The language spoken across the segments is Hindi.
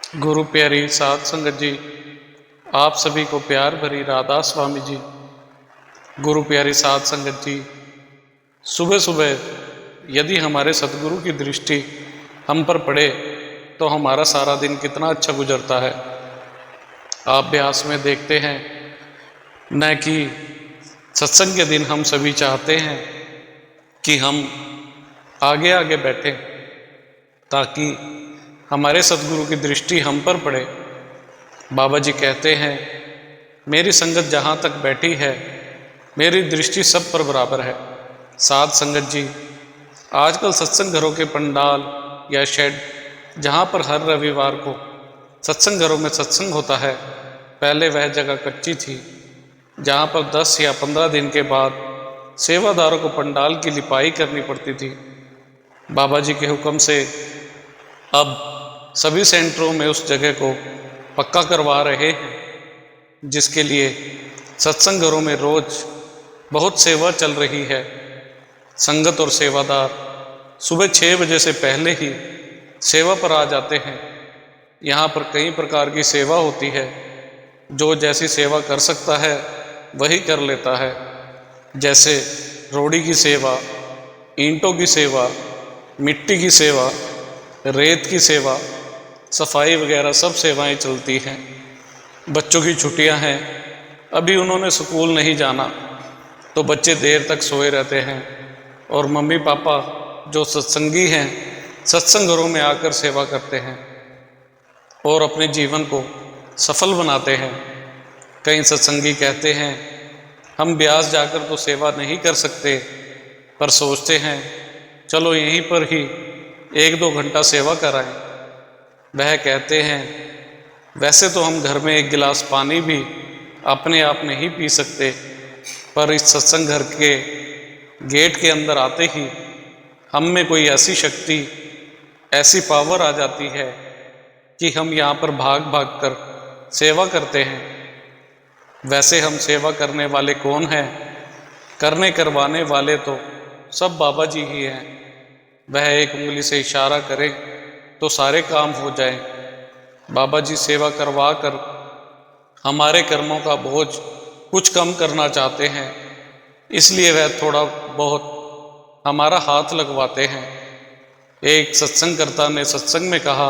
गुरु प्यारी साध संगत जी, आप सभी को प्यार भरी राधा स्वामी जी। गुरु प्यारी साध संगत जी, सुबह सुबह यदि हमारे सतगुरु की दृष्टि हम पर पड़े तो हमारा सारा दिन कितना अच्छा गुजरता है। आप अभ्यास में देखते हैं न कि सत्संग के दिन हम सभी चाहते हैं कि हम आगे आगे बैठें ताकि हमारे सतगुरु की दृष्टि हम पर पड़े। बाबा जी कहते हैं, मेरी संगत जहाँ तक बैठी है मेरी दृष्टि सब पर बराबर है। साध संगत जी, आजकल सत्संग घरों के पंडाल या शेड जहाँ पर हर रविवार को सत्संग घरों में सत्संग होता है, पहले वह जगह कच्ची थी जहाँ पर 10 या 15 दिन के बाद सेवादारों को पंडाल की लिपाई करनी पड़ती थी। बाबा जी के हुक्म से अब सभी सेंटरों में उस जगह को पक्का करवा रहे हैं, जिसके लिए सत्संग घरों में रोज बहुत सेवा चल रही है। संगत और सेवादार सुबह 6 बजे से पहले ही सेवा पर आ जाते हैं। यहाँ पर कई प्रकार की सेवा होती है, जो जैसी सेवा कर सकता है वही कर लेता है। जैसे रोड़ी की सेवा, ईंटों की सेवा, मिट्टी की सेवा, रेत की सेवा, सफाई वगैरह सब सेवाएं चलती हैं। बच्चों की छुट्टियां हैं, अभी उन्होंने स्कूल नहीं जाना तो बच्चे देर तक सोए रहते हैं और मम्मी पापा जो सत्संगी हैं सत्संग घरों में आकर सेवा करते हैं और अपने जीवन को सफल बनाते हैं। कई सत्संगी कहते हैं, हम ब्यास जाकर तो सेवा नहीं कर सकते, पर सोचते हैं चलो यहीं पर ही 1-2 घंटा सेवा कराएं। वह कहते हैं, वैसे तो हम घर में 1 गिलास पानी भी अपने आप नहीं पी सकते, पर इस सत्संग घर के गेट के अंदर आते ही हम में कोई ऐसी शक्ति, ऐसी पावर आ जाती है कि हम यहाँ पर भाग भाग कर सेवा करते हैं। वैसे हम सेवा करने वाले कौन हैं? करने करवाने वाले तो सब बाबा जी ही हैं। वह एक उंगली से इशारा करें तो सारे काम हो जाएं। बाबा जी सेवा करवा कर हमारे कर्मों का बोझ कुछ कम करना चाहते हैं, इसलिए वह थोड़ा बहुत हमारा हाथ लगवाते हैं। एक सत्संगकर्ता ने सत्संग में कहा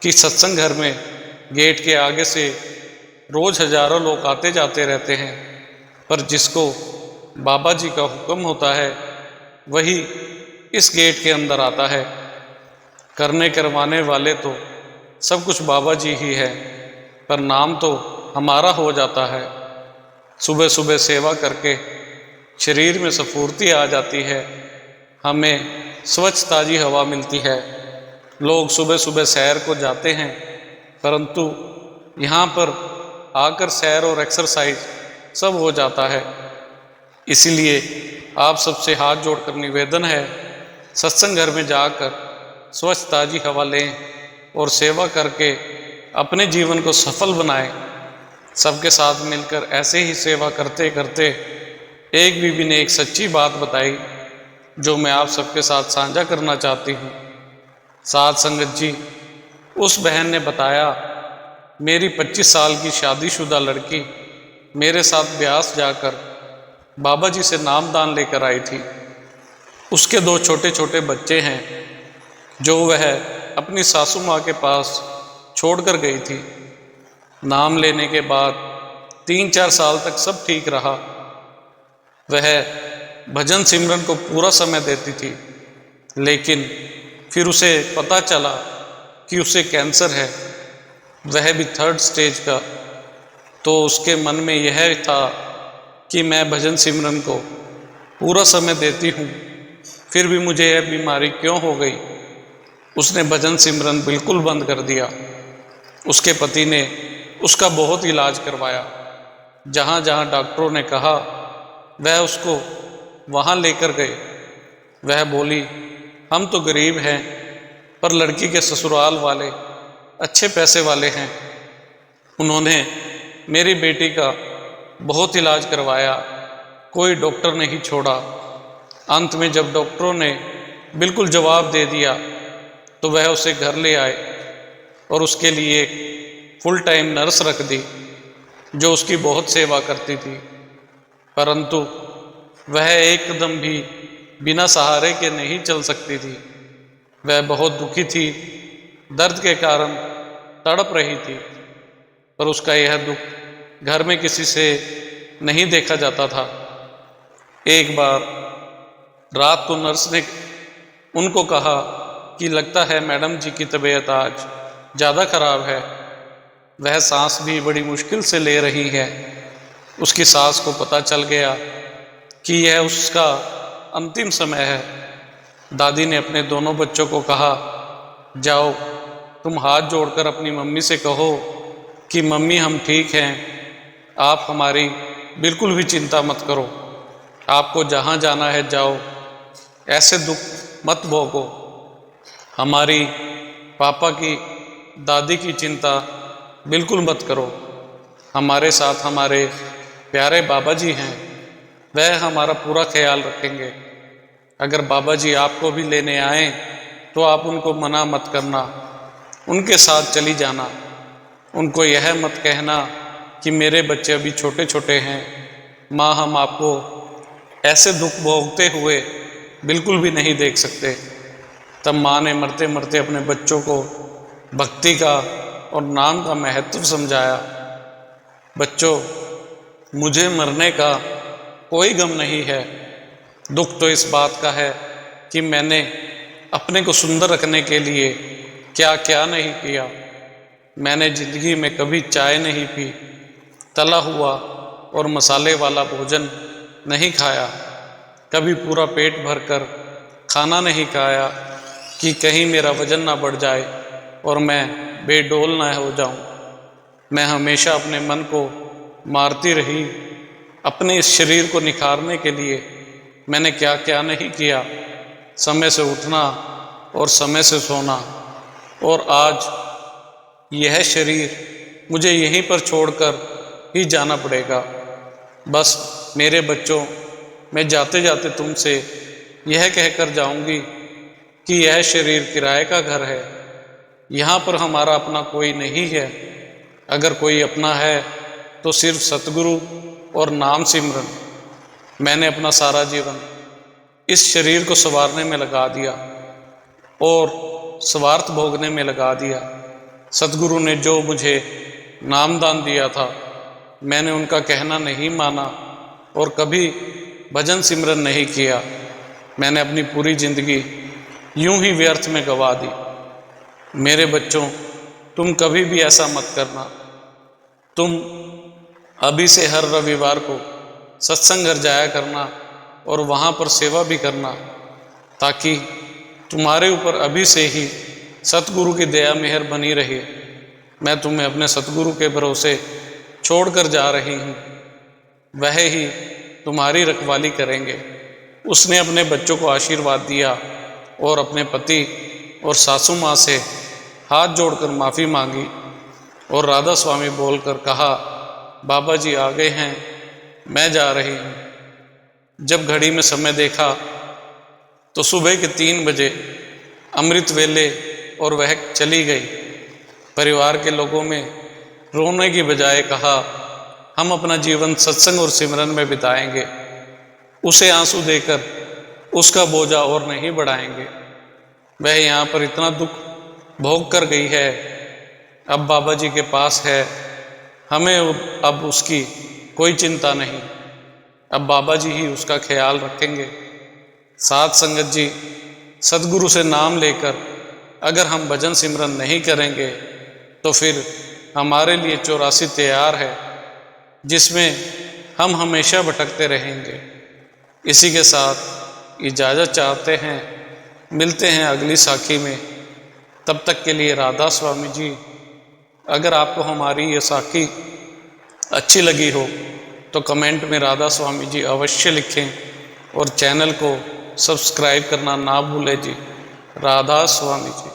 कि सत्संग घर में गेट के आगे से रोज हजारों लोग आते जाते रहते हैं, पर जिसको बाबा जी का हुक्म होता है वही इस गेट के अंदर आता है। करने करवाने वाले तो सब कुछ बाबा जी ही है, पर नाम तो हमारा हो जाता है। सुबह सुबह सेवा करके शरीर में स्फूर्ति आ जाती है, हमें स्वच्छ ताजी हवा मिलती है। लोग सुबह सुबह सैर को जाते हैं, परंतु यहाँ पर आकर सैर और एक्सरसाइज सब हो जाता है। इसीलिए आप सबसे हाथ जोड़कर निवेदन है, सत्संग घर में जाकर स्वच्छ ताजी हवा लें और सेवा करके अपने जीवन को सफल बनाएं। सबके साथ मिलकर ऐसे ही सेवा करते करते एक बीबी ने एक सच्ची बात बताई जो मैं आप सबके साथ साझा करना चाहती हूँ। साध संगत जी, उस बहन ने बताया, मेरी 25 साल की शादीशुदा लड़की मेरे साथ ब्यास जाकर बाबा जी से नामदान लेकर आई थी। उसके 2 छोटे छोटे बच्चे हैं जो वह अपनी सासू माँ के पास छोड़कर गई थी। नाम लेने के बाद 3-4 साल तक सब ठीक रहा। वह भजन सिमरन को पूरा समय देती थी, लेकिन फिर उसे पता चला कि उसे कैंसर है, वह भी 3rd स्टेज का। तो उसके मन में यह था कि मैं भजन सिमरन को पूरा समय देती हूँ, फिर भी मुझे यह बीमारी क्यों हो गई। उसने भजन सिमरन बिल्कुल बंद कर दिया। उसके पति ने उसका बहुत इलाज करवाया, जहाँ जहाँ डॉक्टरों ने कहा वह उसको वहाँ लेकर गए। वह बोली, हम तो गरीब हैं, पर लड़की के ससुराल वाले अच्छे पैसे वाले हैं। उन्होंने मेरी बेटी का बहुत इलाज करवाया, कोई डॉक्टर नहीं छोड़ा। अंत में जब डॉक्टरों ने बिल्कुल जवाब दे दिया तो वह उसे घर ले आए और उसके लिए फुल टाइम नर्स रख दी जो उसकी बहुत सेवा करती थी, परंतु वह एकदम भी बिना सहारे के नहीं चल सकती थी। वह बहुत दुखी थी, दर्द के कारण तड़प रही थी, पर उसका यह दुख घर में किसी से नहीं देखा जाता था। एक बार रात को नर्स ने उनको कहा कि लगता है मैडम जी की तबीयत आज ज़्यादा खराब है, वह सांस भी बड़ी मुश्किल से ले रही है। उसकी सास को पता चल गया कि यह उसका अंतिम समय है। दादी ने अपने दोनों बच्चों को कहा, जाओ तुम हाथ जोड़कर अपनी मम्मी से कहो कि मम्मी हम ठीक हैं, आप हमारी बिल्कुल भी चिंता मत करो, आपको जहाँ जाना है जाओ, ऐसे दुख मत भोगो। हमारी पापा की दादी की चिंता बिल्कुल मत करो, हमारे साथ हमारे प्यारे बाबा जी हैं, वह हमारा पूरा ख्याल रखेंगे। अगर बाबा जी आपको भी लेने आए तो आप उनको मना मत करना, उनके साथ चली जाना। उनको यह मत कहना कि मेरे बच्चे अभी छोटे छोटे हैं, माँ हम आपको ऐसे दुख भोगते हुए बिल्कुल भी नहीं देख सकते। तब माँ ने मरते मरते अपने बच्चों को भक्ति का और नाम का महत्व समझाया। बच्चों, मुझे मरने का कोई गम नहीं है, दुख तो इस बात का है कि मैंने अपने को सुंदर रखने के लिए क्या क्या नहीं किया। मैंने जिंदगी में कभी चाय नहीं पी, तला हुआ और मसाले वाला भोजन नहीं खाया, कभी पूरा पेट भरकर खाना नहीं खाया कि कहीं मेरा वजन ना बढ़ जाए और मैं बेडौल ना हो जाऊं। मैं हमेशा अपने मन को मारती रही। अपने इस शरीर को निखारने के लिए मैंने क्या क्या नहीं किया, समय से उठना और समय से सोना, और आज यह शरीर मुझे यहीं पर छोड़कर ही जाना पड़ेगा। बस मेरे बच्चों, मैं जाते जाते तुमसे यह कहकर जाऊंगी कि यह शरीर किराए का घर है, यहाँ पर हमारा अपना कोई नहीं है। अगर कोई अपना है तो सिर्फ सतगुरु और नाम सिमरन। मैंने अपना सारा जीवन इस शरीर को संवारने में लगा दिया और स्वार्थ भोगने में लगा दिया। सतगुरु ने जो मुझे नामदान दिया था, मैंने उनका कहना नहीं माना और कभी भजन सिमरन नहीं किया। मैंने अपनी पूरी जिंदगी यूं ही व्यर्थ में गंवा दी। मेरे बच्चों, तुम कभी भी ऐसा मत करना। तुम अभी से हर रविवार को सत्संग घर जाया करना और वहाँ पर सेवा भी करना, ताकि तुम्हारे ऊपर अभी से ही सतगुरु की दया मेहर बनी रहे। मैं तुम्हें अपने सतगुरु के भरोसे छोड़कर जा रही हूँ, वह ही तुम्हारी रखवाली करेंगे। उसने अपने बच्चों को आशीर्वाद दिया और अपने पति और सासू माँ से हाथ जोड़कर माफ़ी मांगी और राधा स्वामी बोलकर कहा, बाबा जी आ गए हैं, मैं जा रही हूँ। जब घड़ी में समय देखा तो सुबह के 3 बजे अमृत वेले और वह चली गई। परिवार के लोगों में रोने की बजाय कहा, हम अपना जीवन सत्संग और सिमरन में बिताएंगे, उसे आंसू देकर उसका बोझा और नहीं बढ़ाएंगे। वह यहाँ पर इतना दुख भोग कर गई है, अब बाबा जी के पास है, हमें अब उसकी कोई चिंता नहीं, अब बाबा जी ही उसका ख्याल रखेंगे। साथ संगत जी, सतगुरु से नाम लेकर अगर हम भजन सिमरन नहीं करेंगे तो फिर हमारे लिए 84 तैयार है, जिसमें हम हमेशा भटकते रहेंगे। इसी के साथ इजाज़त चाहते हैं, मिलते हैं अगली साखी में। तब तक के लिए राधा स्वामी जी। अगर आपको हमारी ये साखी अच्छी लगी हो तो कमेंट में राधा स्वामी जी अवश्य लिखें और चैनल को सब्सक्राइब करना ना भूलें जी। राधा स्वामी जी।